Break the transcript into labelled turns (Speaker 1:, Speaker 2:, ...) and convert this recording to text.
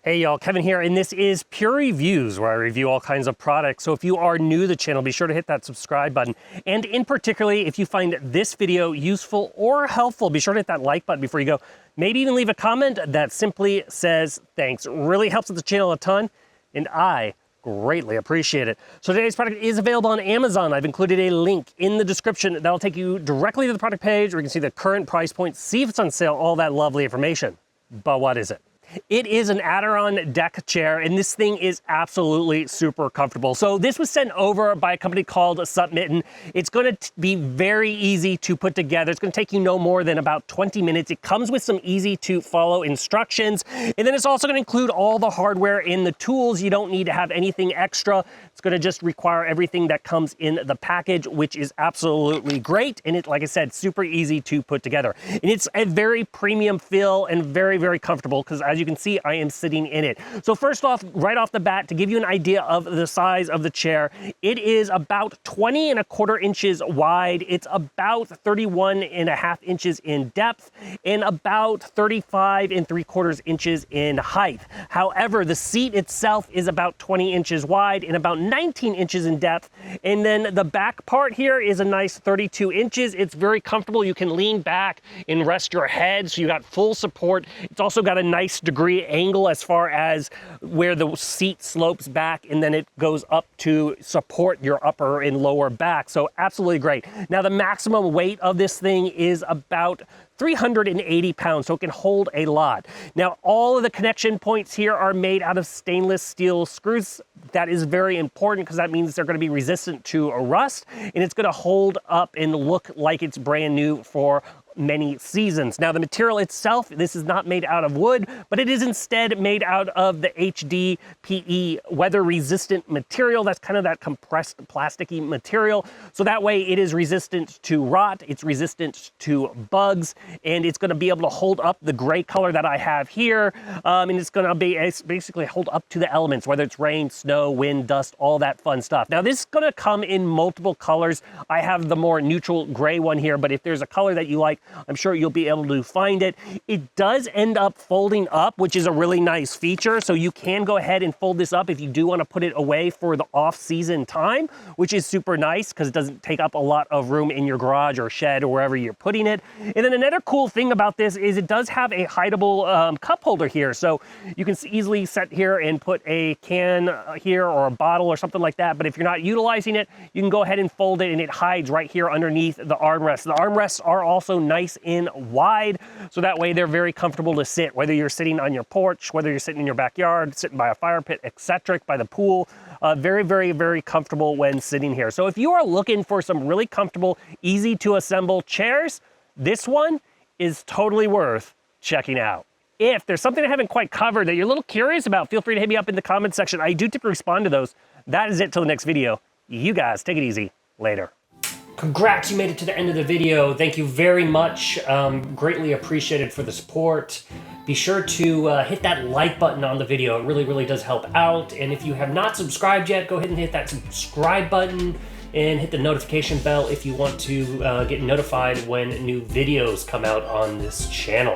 Speaker 1: Hey y'all, Kevin here, and this is Pure Reviews, where I review all kinds of products. So if you are new to the channel, be sure to hit that subscribe button. And in particularly, if you find this video useful or helpful, be sure to hit that like button before you go. Maybe even leave a comment that simply says thanks. It really helps with the channel a ton, and I greatly appreciate it. So today's product is available on Amazon. I've included a link in the description that'll take you directly to the product page where you can see the current price point, see if it's on sale, all that lovely information. But what is it? It is an Adirondack chair, and this thing is absolutely super comfortable. So this was sent over by a company called SUNMITTON. It's going to be very easy to put together. It's going to take you no more than about 20 minutes. It comes with some easy to follow instructions, and then it's also going to include all the hardware and the tools. You don't need to have anything extra. It's going to just require everything that comes in the package, which is absolutely great. And it, like I said, super easy to put together. And it's a very premium feel and very, very comfortable because as you can see, I am sitting in it. So first off, right off the bat, to give you an idea of the size of the chair, it is about 20¼ inches wide. It's about 31½ inches in depth and about 35¾ inches in height. However, the seat itself is about 20 inches wide and about 19 inches in depth. And then the back part here is a nice 32 inches. It's very comfortable. You can lean back and rest your head, so you got full support. It's also got a nice degree angle as far as where the seat slopes back, and then it goes up to support your upper and lower back. So absolutely great. Now the maximum weight of this thing is about 380 pounds, so it can hold a lot. Now, all of the connection points here are made out of stainless steel screws. That is very important because that means they're going to be resistant to rust, and it's going to hold up and look like it's brand new for many seasons. Now the material itself, this is not made out of wood, but it is instead made out of the HDPE weather resistant material. That's kind of that compressed plasticky material. So that way it is resistant to rot, it's resistant to bugs, and it's going to be able to hold up the gray color that I have here. And it's going to be basically hold up to the elements, whether it's rain, snow, wind, dust, all that fun stuff. Now this is going to come in multiple colors. I have the more neutral gray one here, but if there's a color that you like, I'm sure you'll be able to find it. It does end up folding up, which is a really nice feature. So you can go ahead and fold this up if you do want to put it away for the off-season time, which is super nice because it doesn't take up a lot of room in your garage or shed or wherever you're putting it. And then another cool thing about this is it does have a hideable cup holder here. So you can easily set here and put a can here or a bottle or something like that. But if you're not utilizing it, you can go ahead and fold it, and it hides right here underneath the armrest. The armrests are also nice and wide, so that way they're very comfortable to sit, whether you're sitting on your porch, whether you're sitting in your backyard, sitting by a fire pit, etc., by the pool. Very, very, very comfortable when sitting here. So if you are looking for some really comfortable, easy to assemble chairs, this one is totally worth checking out. If there's something I haven't quite covered that you're a little curious about, feel free to hit me up in the comment section. I do typically respond to those. That is it till the next video. You guys take it easy. Later. Congrats, you made it to the end of the video. Thank you very much. Greatly appreciated for the support. Be sure to hit that like button on the video. It really, really does help out. And if you have not subscribed yet, go ahead and hit that subscribe button and hit the notification bell if you want to get notified when new videos come out on this channel.